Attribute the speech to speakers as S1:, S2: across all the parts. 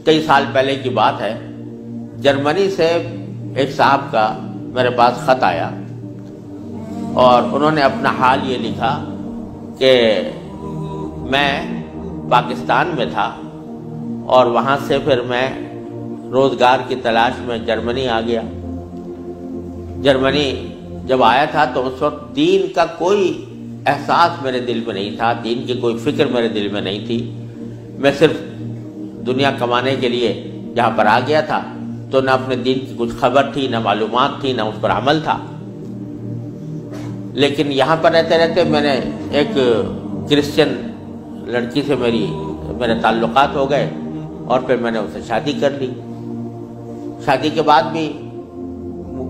S1: کئی سال پہلے کی بات ہے، جرمنی سے ایک صاحب کا میرے پاس خط آیا اور انہوں نے اپنا حال یہ لکھا کہ میں پاکستان میں تھا اور وہاں سے پھر میں روزگار کی تلاش میں جرمنی آ گیا۔ جرمنی جب آیا تھا تو اس وقت دین کا کوئی احساس میرے دل میں نہیں تھا، دین کی کوئی فکر میرے دل میں نہیں تھی۔ میں صرف دنیا کمانے کے لیے جہاں پر آ گیا تھا تو نہ اپنے دین کی کچھ خبر تھی، نہ معلومات تھی، نہ اس پر عمل تھا۔ لیکن یہاں پر رہتے رہتے میں نے ایک کرسچن لڑکی سے میرے تعلقات ہو گئے اور پھر میں نے اسے شادی کر لی۔ شادی کے بعد بھی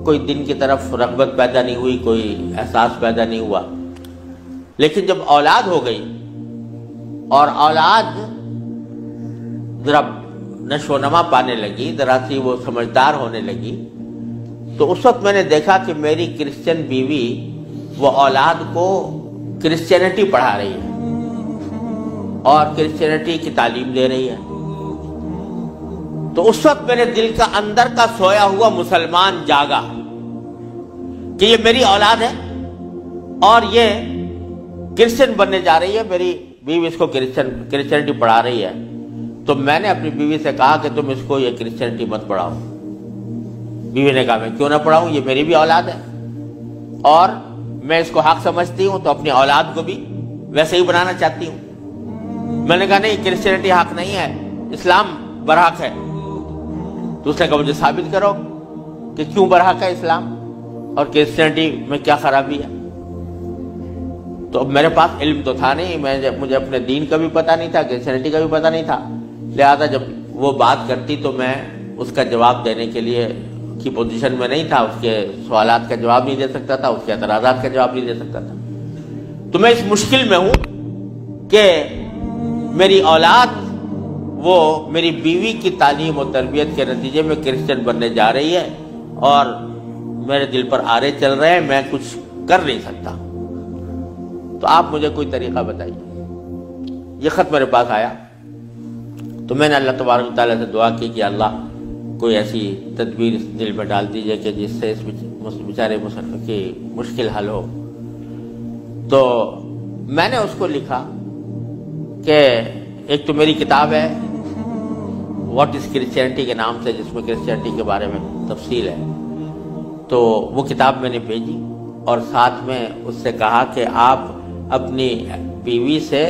S1: کوئی دین کی طرف رغبت پیدا نہیں ہوئی، کوئی احساس پیدا نہیں ہوا۔ لیکن جب اولاد ہو گئی اور اولاد ذرا نشو و نما پانے لگی، ذرا سی وہ سمجھدار ہونے لگی، تو اس وقت میں نے دیکھا کہ میری کرسچن بیوی وہ اولاد کو کرسچینٹی پڑھا رہی ہے اور کرسچینٹی کی تعلیم دے رہی ہے۔ تو اس وقت میرے دل کا اندر کا سویا ہوا مسلمان جاگا کہ یہ میری اولاد ہے اور یہ کرسچن بننے جا رہی ہے، میری بیوی اس کو کرسچینٹی پڑھا رہی ہے۔ تو میں نے اپنی بیوی سے کہا کہ تم اس کو یہ کرسچینٹی مت پڑھاؤ۔ بیوی نے کہا میں کیوں نہ پڑھاؤں، یہ میری بھی اولاد ہے اور میں اس کو حق سمجھتی ہوں تو اپنی اولاد کو بھی ویسے ہی بنانا چاہتی ہوں۔ میں نے کہا نہیں، کرسچینٹی حق نہیں ہے، اسلام برحق ہے۔ تو اس نے کہا مجھے ثابت کرو کہ کیوں برحق ہے اسلام اور کرسچینٹی میں کیا خرابی ہے۔ تو اب میرے پاس علم تو تھا نہیں، مجھے اپنے دین کا بھی پتہ نہیں تھا، کرسچینٹی کا بھی پتہ نہیں تھا، لہذا جب وہ بات کرتی تو میں اس کا جواب دینے کے لیے کی پوزیشن میں نہیں تھا، اس کے سوالات کا جواب نہیں دے سکتا تھا، اس کے اعتراضات کا جواب نہیں دے سکتا تھا۔ تو میں اس مشکل میں ہوں کہ میری اولاد وہ میری بیوی کی تعلیم و تربیت کے نتیجے میں کرسچن بننے جا رہی ہے اور میرے دل پر آرے چل رہے ہیں، میں کچھ کر نہیں سکتا۔ تو آپ مجھے کوئی طریقہ بتائیے۔ یہ خط میرے پاس آیا تو میں نے اللہ تبارک و تعالیٰ سے دعا کی کہ اللہ کوئی ایسی تدبیر اس دل میں ڈال دیجئے کہ جس سے اس بیچارے مسلمان کی مشکل حل ہو۔ تو میں نے اس کو لکھا کہ ایک تو میری کتاب ہے واٹ از کرسچینٹی کے نام سے، جس میں کرسچینٹی کے بارے میں تفصیل ہے، تو وہ کتاب میں نے بھیجی اور ساتھ میں اس سے کہا کہ آپ اپنی بیوی سے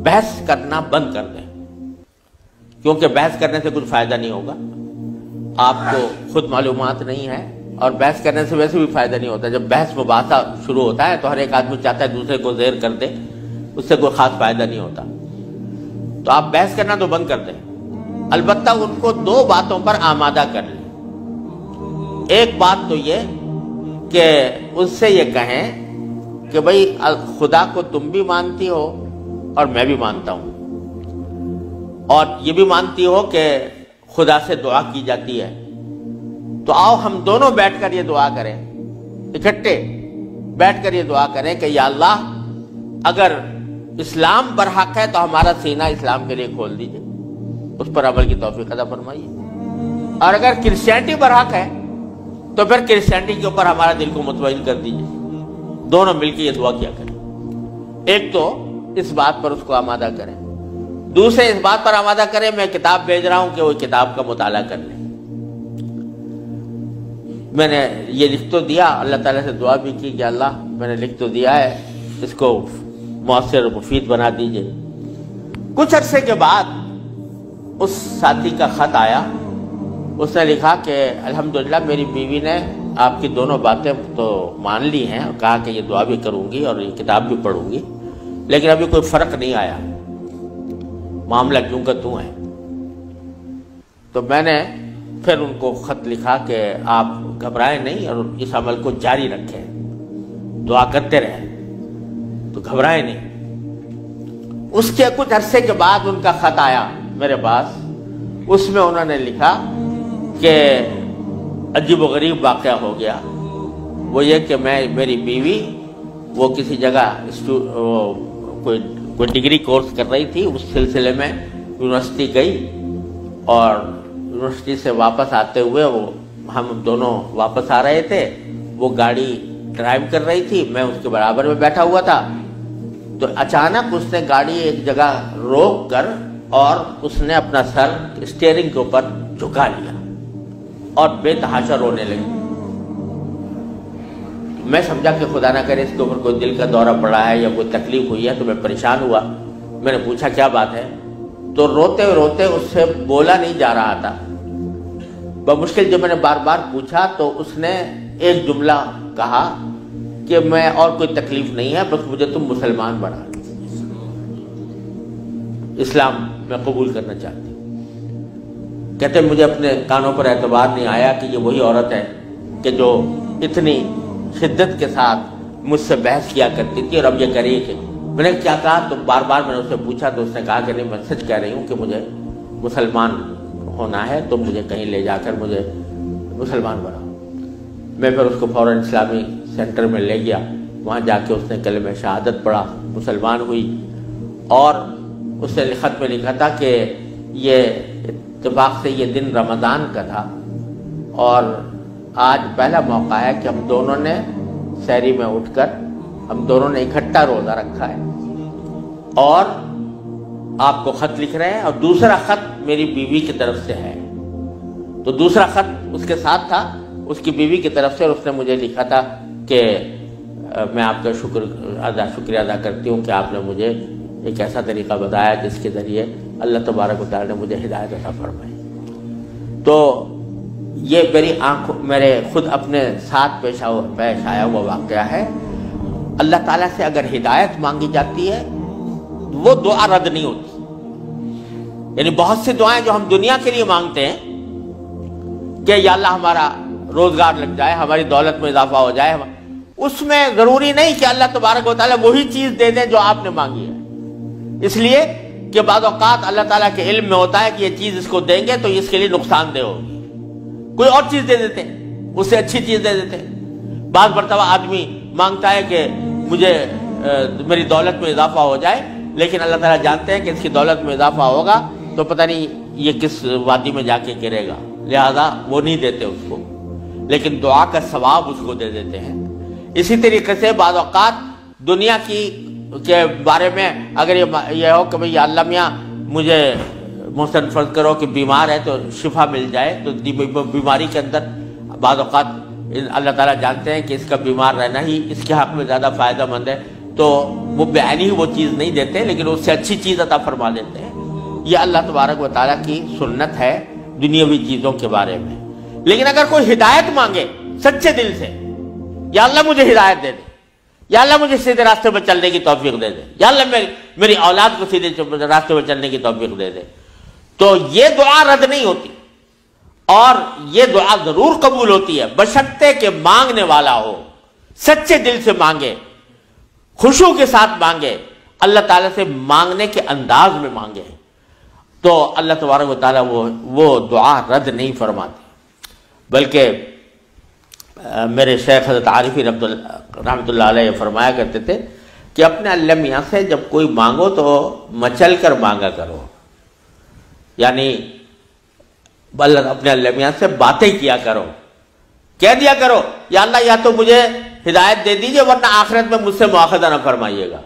S1: بحث کرنا بند کر دیں، کیونکہ بحث کرنے سے کچھ فائدہ نہیں ہوگا، آپ کو خود معلومات نہیں ہے اور بحث کرنے سے ویسے بھی فائدہ نہیں ہوتا۔ جب بحث مباحثہ شروع ہوتا ہے تو ہر ایک آدمی چاہتا ہے دوسرے کو زیر کر دے، اس سے کوئی خاص فائدہ نہیں ہوتا۔ تو آپ بحث کرنا تو بند کر دیں، البتہ ان کو دو باتوں پر آمادہ کر لیں۔ ایک بات تو یہ کہ اس سے یہ کہیں کہ بھئی خدا کو تم بھی مانتی ہو اور میں بھی مانتا ہوں، اور یہ بھی مانتی ہو کہ خدا سے دعا کی جاتی ہے، تو آؤ ہم دونوں بیٹھ کر یہ دعا کریں، اکٹھے بیٹھ کر یہ دعا کریں کہ یا اللہ اگر اسلام برحق ہے تو ہمارا سینہ اسلام کے لیے کھول دیجئے، اس پر عمل کی توفیق عطا فرمائیے، اور اگر کرسچینٹی برحق ہے تو پھر کرسچینٹی کے اوپر ہمارا دل کو مطمئن کر دیجئے۔ دونوں مل کے یہ دعا کیا کریں۔ ایک تو اس بات پر اس کو آمادہ کریں، دوسرے اس بات پر آمادہ کریں میں کتاب بھیج رہا ہوں کہ وہ کتاب کا مطالعہ کر لیں۔ میں نے یہ لکھ تو دیا، اللہ تعالیٰ سے دعا بھی کی کہ اللہ میں نے لکھ تو دیا ہے، اس کو مؤثر و مفید بنا دیجئے۔ کچھ عرصے کے بعد اس ساتھی کا خط آیا، اس نے لکھا کہ الحمدللہ میری بیوی نے آپ کی دونوں باتیں تو مان لی ہیں اور کہا کہ یہ دعا بھی کروں گی اور یہ کتاب بھی پڑھوں گی، لیکن ابھی کوئی فرق نہیں آیا، معاملہ کیوں کا توں ہے۔ تو میں نے پھر ان کو خط لکھا کہ آپ گھبرائیں نہیں اور اس عمل کو جاری رکھیں، دعا کرتے رہیں، تو گھبرائیں نہیں۔ اس کے کچھ عرصے کے بعد ان کا خط آیا میرے پاس، اس میں انہوں نے لکھا کہ عجیب و غریب واقعہ ہو گیا، وہ یہ کہ میری بیوی وہ کسی جگہ کوئی ڈگری کورس کر رہی تھی، اس سلسلے میں یونیورسٹی گئی اور یونیورسٹی سے واپس آتے ہوئے ہم دونوں واپس آ رہے تھے، وہ گاڑی ڈرائیو کر رہی تھی، میں اس کے برابر میں بیٹھا ہوا تھا، تو اچانک اس نے گاڑی ایک جگہ روک کر اور اس نے اپنا سر اسٹیئرنگ کے اوپر جھکا لیا اور بے تحاشا رونے لگی۔ میں سمجھا کہ خدا نہ کرے اس کے اوپر کوئی دل کا دورہ پڑا ہے یا کوئی تکلیف ہوئی ہے، تو میں پریشان ہوا۔ میں نے پوچھا کیا بات ہے، تو روتے روتے اس سے بولا نہیں جا رہا تھا۔ بمشکل جب میں نے بار بار پوچھا تو اس نے ایک جملہ کہا کہ میں اور کوئی تکلیف نہیں ہے، بس مجھے تم مسلمان بنا، اسلام میں قبول کرنا چاہتی ہوں۔ کہتے مجھے اپنے کانوں پر اعتبار نہیں آیا کہ یہ وہی عورت ہے کہ جو اتنی شدت کے ساتھ مجھ سے بحث کیا کرتی تھی، اور اب یہ کری کہ میں نے کیا کہا، تو بار بار میں نے اس سے پوچھا تو اس نے کہا کہ نہیں، میں سچ کہہ رہی ہوں کہ مجھے مسلمان ہونا ہے، تو مجھے کہیں لے جا کر مجھے مسلمان بناؤ۔ میں پھر اس کو فوراً اسلامی سینٹر میں لے گیا، وہاں جا کے اس نے کلمہ شہادت پڑھا، مسلمان ہوئی، اور اس نے خط میں لکھا تھا کہ یہ اتفاق سے یہ دن رمضان کا تھا، اور آج پہلا موقع ہے کہ ہم دونوں نے سحری میں اٹھ کر ہم دونوں نے اکٹھا روزہ رکھا ہے، اور آپ کو خط لکھ رہے ہیں، اور دوسرا خط میری بیوی کی طرف سے ہے۔ تو دوسرا خط اس کے ساتھ تھا اس کی بیوی کی طرف سے، اور اس نے مجھے لکھا تھا کہ میں آپ کا شکریہ ادا کرتی ہوں کہ آپ نے مجھے ایک ایسا طریقہ بتایا جس کے ذریعے اللہ تبارک و تعالی نے مجھے ہدایت عطا فرمائی۔ تو یہ میرے خود اپنے ساتھ پیش آیا ہوا واقعہ ہے۔ اللہ تعالیٰ سے اگر ہدایت مانگی جاتی ہے وہ دعا رد نہیں ہوتی۔ یعنی بہت سی دعائیں جو ہم دنیا کے لیے مانگتے ہیں کہ یا اللہ ہمارا روزگار لگ جائے، ہماری دولت میں اضافہ ہو جائے، اس میں ضروری نہیں کہ اللہ تبارک و تعالیٰ وہی چیز دے دیں جو آپ نے مانگی ہے، اس لیے کہ بعض اوقات اللہ تعالیٰ کے علم میں ہوتا ہے کہ یہ چیز اس کو دیں گے تو اس کے لیے نقصان دہ ہوگی، کوئی اور چیز دے دیتے ہیں، اس سے اچھی چیز دے دیتے ہیں۔ بعض مرتبہ آدمی مانگتا ہے کہ مجھے میری دولت میں اضافہ ہو جائے، لیکن اللہ تعالیٰ جانتے ہیں کہ اس کی دولت میں اضافہ ہوگا تو پتہ نہیں یہ کس وادی میں جا کے گرے گا، لہذا وہ نہیں دیتے اس کو، لیکن دعا کا ثواب اس کو دے دیتے ہیں۔ اسی طریقے سے بعض اوقات دنیا کے بارے میں اگر یہ ہو کہ بھئی اللہ میاں مجھے محسن فرض کرو کہ بیمار ہے تو شفا مل جائے، تو بیماری کے اندر بعض اوقات اللہ تعالیٰ جانتے ہیں کہ اس کا بیمار رہنا ہی اس کے حق میں زیادہ فائدہ مند ہے، تو وہ بعینی ہی وہ چیز نہیں دیتے لیکن اس سے اچھی چیز عطا فرما دیتے ہیں۔ یہ اللہ تبارک و تعالیٰ کی سنت ہے دنیاوی چیزوں کے بارے میں۔ لیکن اگر کوئی ہدایت مانگے سچے دل سے، یا اللہ مجھے ہدایت دے دے، یا اللہ مجھے سیدھے راستے پر چلنے کی توفیق دے دے، یا اللہ میری اولاد کو سیدھے راستے پر چلنے کی توفیق دے دے، تو یہ دعا رد نہیں ہوتی، اور یہ دعا ضرور قبول ہوتی ہے بشرطے کہ مانگنے والا ہو، سچے دل سے مانگے، خشوع کے ساتھ مانگے، اللہ تعالیٰ سے مانگنے کے انداز میں مانگے، تو اللہ تبارک و تعالیٰ وہ دعا رد نہیں فرماتے۔ بلکہ میرے شیخ حضرت عارفی رحمۃ اللہ علیہ فرمایا کرتے تھے کہ اپنے اللہ میاں سے جب کوئی مانگو تو مچل کر مانگا کرو، یعنی اپنے اللہ میاں سے باتیں کیا کرو، کہہ دیا کرو یا اللہ یا تو مجھے ہدایت دے دیجئے ورنہ آخرت میں مجھ سے مواخذہ نہ فرمائیے گا۔